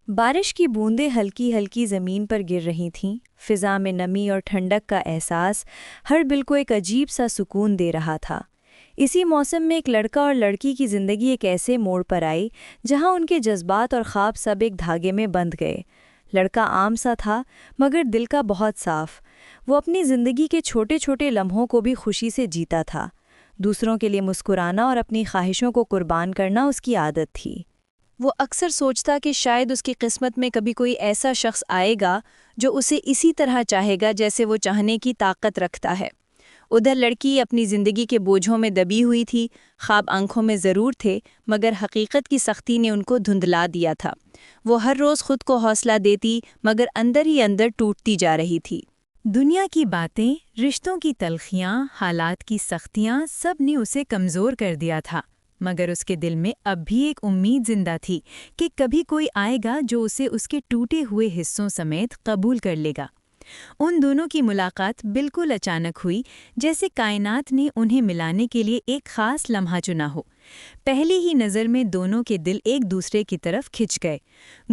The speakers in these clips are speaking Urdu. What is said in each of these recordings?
بارش کی بوندیں ہلکی ہلکی زمین پر گر رہی تھیں، فضا میں نمی اور ٹھنڈک کا احساس ہر دل کو ایک عجیب سا سکون دے رہا تھا۔ اسی موسم میں ایک لڑکا اور لڑکی کی زندگی ایک ایسے موڑ پر آئی جہاں ان کے جذبات اور خواب سب ایک دھاگے میں بندھ گئے۔ لڑکا عام سا تھا مگر دل کا بہت صاف۔ وہ اپنی زندگی کے چھوٹے چھوٹے لمحوں کو بھی خوشی سے جیتا تھا۔ دوسروں کے لیے مسکرانا اور اپنی خواہشوں کو قربان کرنا اس کی عادت تھی۔ وہ اکثر سوچتا کہ شاید اس کی قسمت میں کبھی کوئی ایسا شخص آئے گا جو اسے اسی طرح چاہے گا جیسے وہ چاہنے کی طاقت رکھتا ہے۔ ادھر لڑکی اپنی زندگی کے بوجھوں میں دبی ہوئی تھی، خواب آنکھوں میں ضرور تھے مگر حقیقت کی سختی نے ان کو دھندلا دیا تھا۔ وہ ہر روز خود کو حوصلہ دیتی مگر اندر ہی اندر ٹوٹتی جا رہی تھی۔ دنیا کی باتیں، رشتوں کی تلخیاں، حالات کی سختیاں سب نے اسے کمزور کر دیا تھا، مگر اس کے دل میں اب بھی ایک امید زندہ تھی کہ کبھی کوئی آئے گا جو اسے اس کے ٹوٹے ہوئے حصوں سمیت قبول کر لے گا۔ ان دونوں کی ملاقات بالکل اچانک ہوئی، جیسے کائنات نے انہیں ملانے کے لیے ایک خاص لمحہ چنا ہو۔ پہلی ہی نظر میں دونوں کے دل ایک دوسرے کی طرف کھنچ گئے۔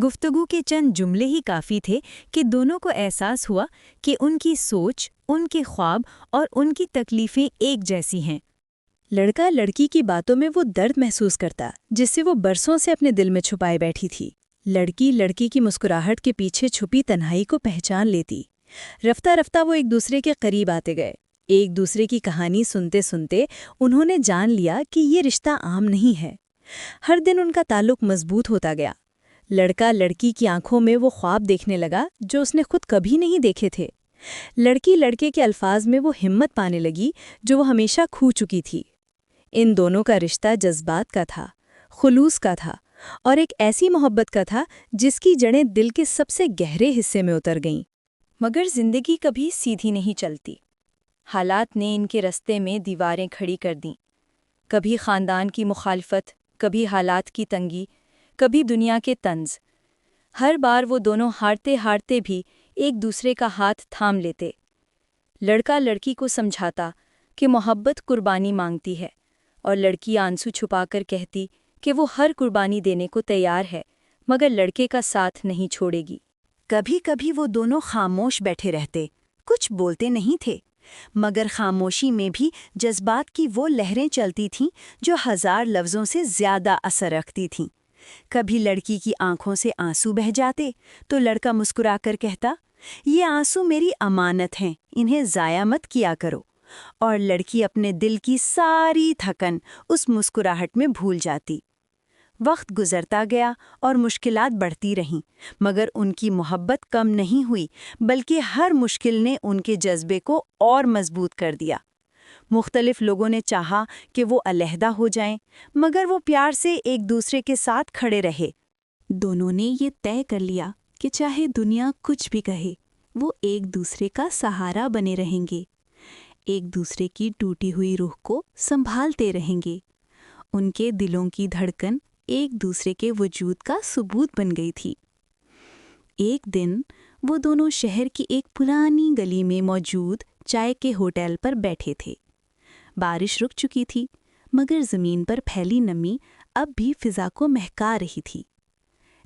گفتگو کے چند جملے ہی کافی تھے کہ دونوں کو احساس ہوا کہ ان کی سوچ، ان کے خواب اور ان کی تکلیفیں ایک جیسی ہیں۔ لڑکا لڑکی کی باتوں میں وہ درد محسوس کرتا جس سے وہ برسوں سے اپنے دل میں چھپائے بیٹھی تھی۔ لڑکی لڑکی کی مسکراہٹ کے پیچھے چھپی تنہائی کو پہچان لیتی۔ رفتہ رفتہ وہ ایک دوسرے کے قریب آتے گئے۔ ایک دوسرے کی کہانی سنتے سنتے انہوں نے جان لیا کہ یہ رشتہ عام نہیں ہے۔ ہر دن ان کا تعلق مضبوط ہوتا گیا۔ لڑکا لڑکی کی آنکھوں میں وہ خواب دیکھنے لگا جو اس نے خود کبھی نہیں دیکھے تھے۔ لڑکی لڑکے کے الفاظ میں وہ ہمت پانے لگی جو وہ ہمیشہ کھو چکی تھی۔ ان دونوں کا رشتہ جذبات کا تھا، خلوص کا تھا اور ایک ایسی محبت کا تھا جس کی جڑیں دل کے سب سے گہرے حصے میں اتر گئیں۔ مگر زندگی کبھی سیدھی نہیں چلتی۔ حالات نے ان کے رستے میں دیواریں کھڑی کر دیں۔ کبھی خاندان کی مخالفت، کبھی حالات کی تنگی، کبھی دنیا کے طنز۔ ہر بار وہ دونوں ہارتے ہارتے بھی ایک دوسرے کا ہاتھ تھام لیتے۔ لڑکا لڑکی کو سمجھاتا کہ محبت قربانی مانگتی ہے اور لڑکی آنسو چھپا کر کہتی کہ وہ ہر قربانی دینے کو تیار ہے مگر لڑکے کا ساتھ نہیں چھوڑے گی۔ کبھی کبھی وہ دونوں خاموش بیٹھے رہتے، کچھ بولتے نہیں تھے، مگر خاموشی میں بھی جذبات کی وہ لہریں چلتی تھیں جو ہزار لفظوں سے زیادہ اثر رکھتی تھیں۔ کبھی لڑکی کی آنکھوں سے آنسو بہہ جاتے تو لڑکا مسکرا کر کہتا، یہ آنسو میری امانت ہیں، انہیں ضائع مت کیا کرو، اور لڑکی اپنے دل کی ساری تھکن اس مسکراہٹ میں بھول جاتی۔ وقت گزرتا گیا اور مشکلات بڑھتی رہیں، مگر ان کی محبت کم نہیں ہوئی، بلکہ ہر مشکل نے ان کے جذبے کو اور مضبوط کر دیا۔ مختلف لوگوں نے چاہا کہ وہ علیحدہ ہو جائیں، مگر وہ پیار سے ایک دوسرے کے ساتھ کھڑے رہے۔ دونوں نے یہ طے کر لیا کہ چاہے دنیا کچھ بھی کہے، وہ ایک دوسرے کا سہارا بنے رہیں گے، ایک دوسرے کی ٹوٹی ہوئی روح کو سنبھالتے رہیں گے۔ ان کے دلوں کی دھڑکن ایک دوسرے کے وجود کا ثبوت بن گئی تھی۔ ایک دن وہ دونوں شہر کی ایک پرانی گلی میں موجود چائے کے ہوٹل پر بیٹھے تھے۔ بارش رک چکی تھی، مگر زمین پر پھیلی نمی اب بھی فضا کو مہکا رہی تھی۔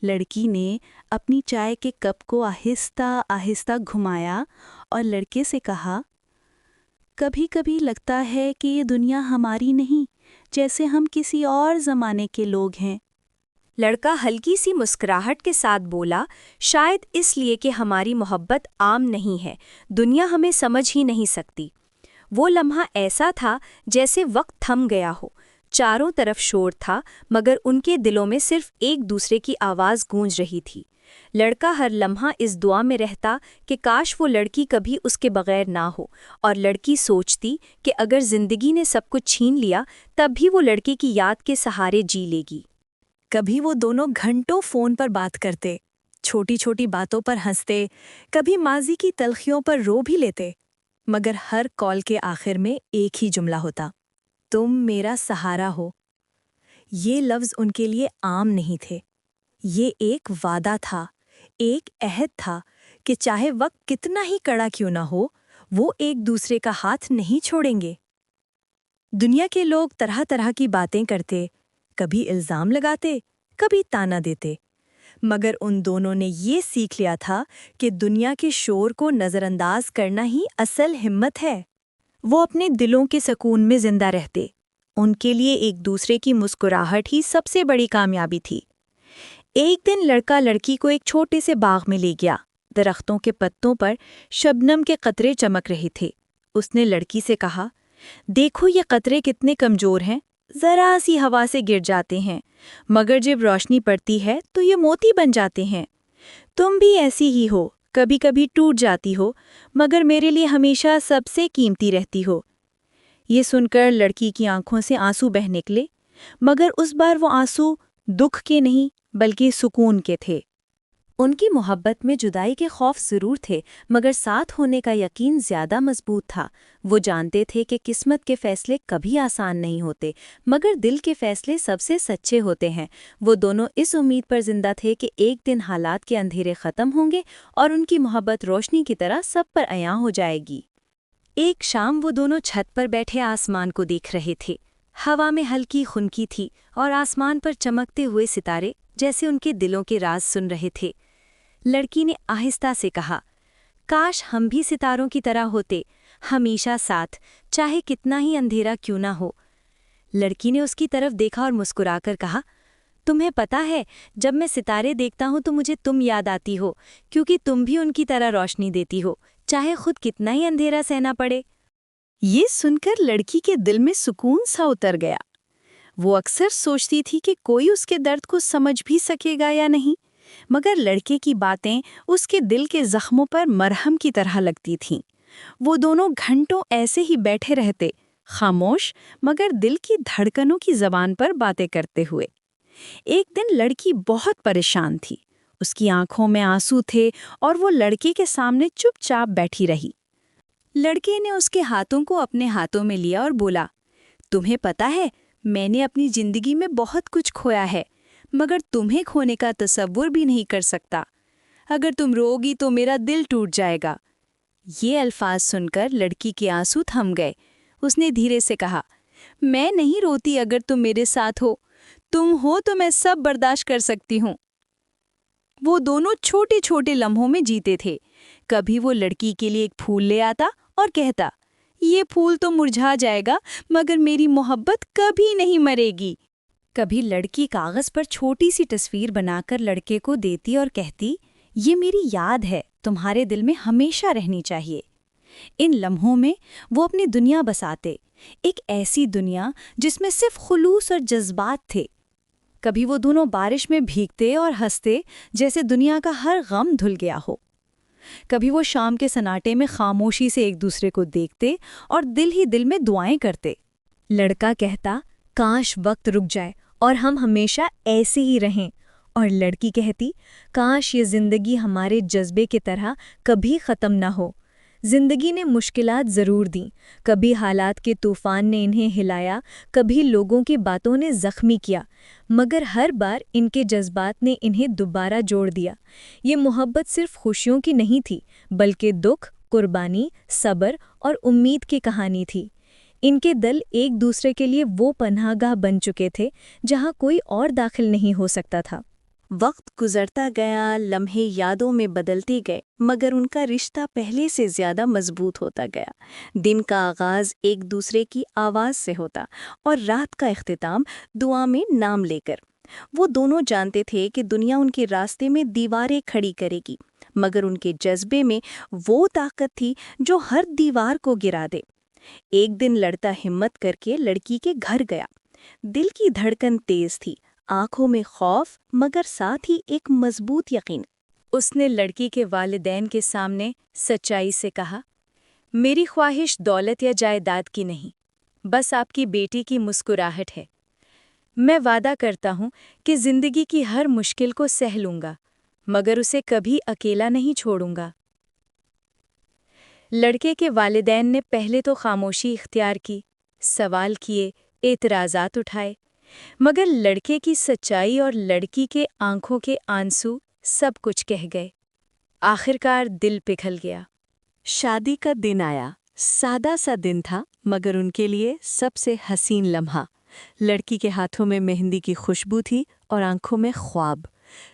لڑکی نے اپنی چائے کے کپ کو آہستہ آہستہ گھمایا اور لڑکے سے کہا، کبھی کبھی لگتا ہے کہ یہ دنیا ہماری نہیں، جیسے ہم کسی اور زمانے کے لوگ ہیں۔ لڑکا ہلکی سی مسکراہٹ کے ساتھ بولا، شاید اس لیے کہ ہماری محبت عام نہیں ہے، دنیا ہمیں سمجھ ہی نہیں سکتی۔ وہ لمحہ ایسا تھا جیسے وقت تھم گیا ہو، چاروں طرف شور تھا مگر ان کے دلوں میں صرف ایک دوسرے کی آواز گونج رہی تھی۔ لڑکا ہر لمحہ اس دعا میں رہتا کہ کاش وہ لڑکی کبھی اس کے بغیر نہ ہو، اور لڑکی سوچتی کہ اگر زندگی نے سب کچھ چھین لیا تب بھی وہ لڑکے کی یاد کے سہارے جی لے گی۔ کبھی وہ دونوں گھنٹوں فون پر بات کرتے، چھوٹی چھوٹی باتوں پر ہنستے، کبھی ماضی کی تلخیوں پر رو بھی لیتے، مگر ہر کال کے آخر میں ایک ہی جملہ ہوتا، تم میرا سہارا ہو۔ یہ لفظ ان کے لیے عام نہیں تھے، یہ ایک وعدہ تھا، ایک عہد تھا کہ چاہے وقت کتنا ہی کڑا کیوں نہ ہو، وہ ایک دوسرے کا ہاتھ نہیں چھوڑیں گے۔ دنیا کے لوگ طرح طرح کی باتیں کرتے، کبھی الزام لگاتے، کبھی تانا دیتے، مگر ان دونوں نے یہ سیکھ لیا تھا کہ دنیا کے شور کو نظر انداز کرنا ہی اصل ہمت ہے۔ وہ اپنے دلوں کے سکون میں زندہ رہتے۔ ان کے لیے ایک دوسرے کی مسکراہٹ ہی سب سے بڑی کامیابی تھی۔ ایک دن لڑکا لڑکی کو ایک چھوٹے سے باغ میں لے گیا۔ درختوں کے پتوں پر شبنم کے قطرے چمک رہے تھے۔ اس نے لڑکی سے کہا، دیکھو یہ قطرے کتنے کمزور ہیں، ذرا سی ہوا سے گر جاتے ہیں، مگر جب روشنی پڑتی ہے تو یہ موتی بن جاتے ہیں۔ تم بھی ایسی ہی ہو، کبھی کبھی ٹوٹ جاتی ہو، مگر میرے لیے ہمیشہ سب سے قیمتی رہتی ہو۔ یہ سن کر لڑکی کی آنکھوں سے آنسو بہہ نکلے، مگر اس بار وہ آنسو دکھ کے نہیں بلکہ سکون کے تھے۔ ان کی محبت میں جدائی کے خوف ضرور تھے، مگر ساتھ ہونے کا یقین زیادہ مضبوط تھا۔ وہ جانتے تھے کہ قسمت کے فیصلے کبھی آسان نہیں ہوتے، مگر دل کے فیصلے سب سے سچے ہوتے ہیں۔ وہ دونوں اس امید پر زندہ تھے کہ ایک دن حالات کے اندھیرے ختم ہوں گے اور ان کی محبت روشنی کی طرح سب پر عیاں ہو جائے گی۔ ایک شام وہ دونوں چھت پر بیٹھے آسمان کو دیکھ رہے تھے۔ ہوا میں ہلکی خنکی تھی اور آسمان پر چمکتے ہوئے ستارے جیسے ان کے دلوں کے راز سن رہے تھے۔ لڑکی نے آہستہ سے کہا، کاش ہم بھی ستاروں کی طرح ہوتے، ہمیشہ ساتھ، چاہے کتنا ہی اندھیرا کیوں نہ ہو۔ لڑکی نے اس کی طرف دیکھا اور مسکرا کر کہا، تمہیں پتہ ہے جب میں ستارے دیکھتا ہوں تو مجھے تم یاد آتی ہو، کیونکہ تم بھی ان کی طرح روشنی دیتی ہو، چاہے خود کتنا ہی اندھیرا سہنا پڑے۔ یہ سن کر لڑکی کے دل میں سکون سا اتر گیا۔ وہ اکثر سوچتی تھی کہ کوئی اس کے درد کو سمجھ بھی سکے گا یا نہیں، مگر لڑکے کی باتیں اس کے دل کے زخموں پر مرہم کی طرح لگتی تھیں۔ وہ دونوں گھنٹوں ایسے ہی بیٹھے رہتے، خاموش مگر دل کی دھڑکنوں کی زبان پر باتیں کرتے ہوئے۔ ایک دن لڑکی بہت پریشان تھی، اس کی آنکھوں میں آنسو تھے اور وہ لڑکے کے سامنے چپ چاپ بیٹھی رہی۔ لڑکے نے اس کے ہاتھوں کو اپنے ہاتھوں میں لیا اور بولا، تمہیں پتہ ہے میں نے اپنی زندگی میں بہت کچھ کھویا ہے، مگر تمہیں کھونے کا تصور بھی نہیں کر سکتا۔ اگر تم روگی تو میرا دل ٹوٹ جائے گا۔ یہ الفاظ سن کر لڑکی کے آنسو تھم گئے۔ اس نے دھیرے سے کہا، میں نہیں روتی اگر تم میرے ساتھ ہو، تم ہو تو میں سب برداشت کر سکتی ہوں۔ وہ دونوں چھوٹے چھوٹے لمحوں میں جیتے تھے۔ کبھی وہ لڑکی کے لیے ایک پھول لے آتا اور کہتا، یہ پھول تو مرجھا جائے گا مگر میری محبت کبھی نہیں مرے گی۔ کبھی لڑکی کاغذ پر چھوٹی سی تصویر بنا کر لڑکے کو دیتی اور کہتی، یہ میری یاد ہے، تمہارے دل میں ہمیشہ رہنی چاہیے۔ ان لمحوں میں وہ اپنی دنیا بساتے، ایک ایسی دنیا جس میں صرف خلوص اور جذبات تھے۔ کبھی وہ دونوں بارش میں بھیگتے اور ہنستے جیسے دنیا کا ہر غم دھل گیا ہو۔ کبھی وہ شام کے سناٹے میں خاموشی سے ایک دوسرے کو دیکھتے اور دل ہی دل میں دعائیں کرتے۔ لڑکا کہتا، کاش وقت رک جائے اور ہم ہمیشہ ایسے ہی رہیں، اور لڑکی کہتی، کاش یہ زندگی ہمارے جذبے کی طرح کبھی ختم نہ ہو۔ زندگی نے مشکلات ضرور دیں، کبھی حالات کے طوفان نے انہیں ہلایا، کبھی لوگوں کی باتوں نے زخمی کیا، مگر ہر بار ان کے جذبات نے انہیں دوبارہ جوڑ دیا۔ یہ محبت صرف خوشیوں کی نہیں تھی، بلکہ دکھ، قربانی، صبر اور امید کی کہانی تھی۔ ان کے دل ایک دوسرے کے لیے وہ پناہ گاہ بن چکے تھے جہاں کوئی اور داخل نہیں ہو سکتا تھا۔ وقت گزرتا گیا، لمحے یادوں میں بدلتے گئے، مگر ان کا رشتہ پہلے سے زیادہ مضبوط ہوتا گیا۔ دن کا آغاز ایک دوسرے کی آواز سے ہوتا اور رات کا اختتام دعا میں نام لے کر۔ وہ دونوں جانتے تھے کہ دنیا ان کے راستے میں دیواریں کھڑی کرے گی، مگر ان کے جذبے میں وہ طاقت تھی جو ہر دیوار کو گرا دے۔ ایک دن لڑتا ہمت کر کے لڑکی کے گھر گیا۔ دل کی دھڑکن تیز تھی، آنکھوں میں خوف مگر ساتھ ہی ایک مضبوط یقین۔ اس نے لڑکی کے والدین کے سامنے سچائی سے کہا، میری خواہش دولت یا جائیداد کی نہیں، بس آپ کی بیٹی کی مسکراہٹ ہے۔ میں وعدہ کرتا ہوں کہ زندگی کی ہر مشکل کو سہ لوں گا، مگر اسے کبھی اکیلا نہیں چھوڑوں گا۔ لڑکے کے والدین نے پہلے تو خاموشی اختیار کی، سوال کیے، اعتراضات اٹھائے، مگر لڑکے کی سچائی اور لڑکی کے آنکھوں کے آنسو سب کچھ کہہ گئے۔ آخرکار دل پگھل گیا۔ شادی کا دن آیا۔ سادہ سا دن تھا، مگر ان کے لیے سب سے حسین لمحہ۔ لڑکی کے ہاتھوں میں مہندی کی خوشبو تھی اور آنکھوں میں خواب۔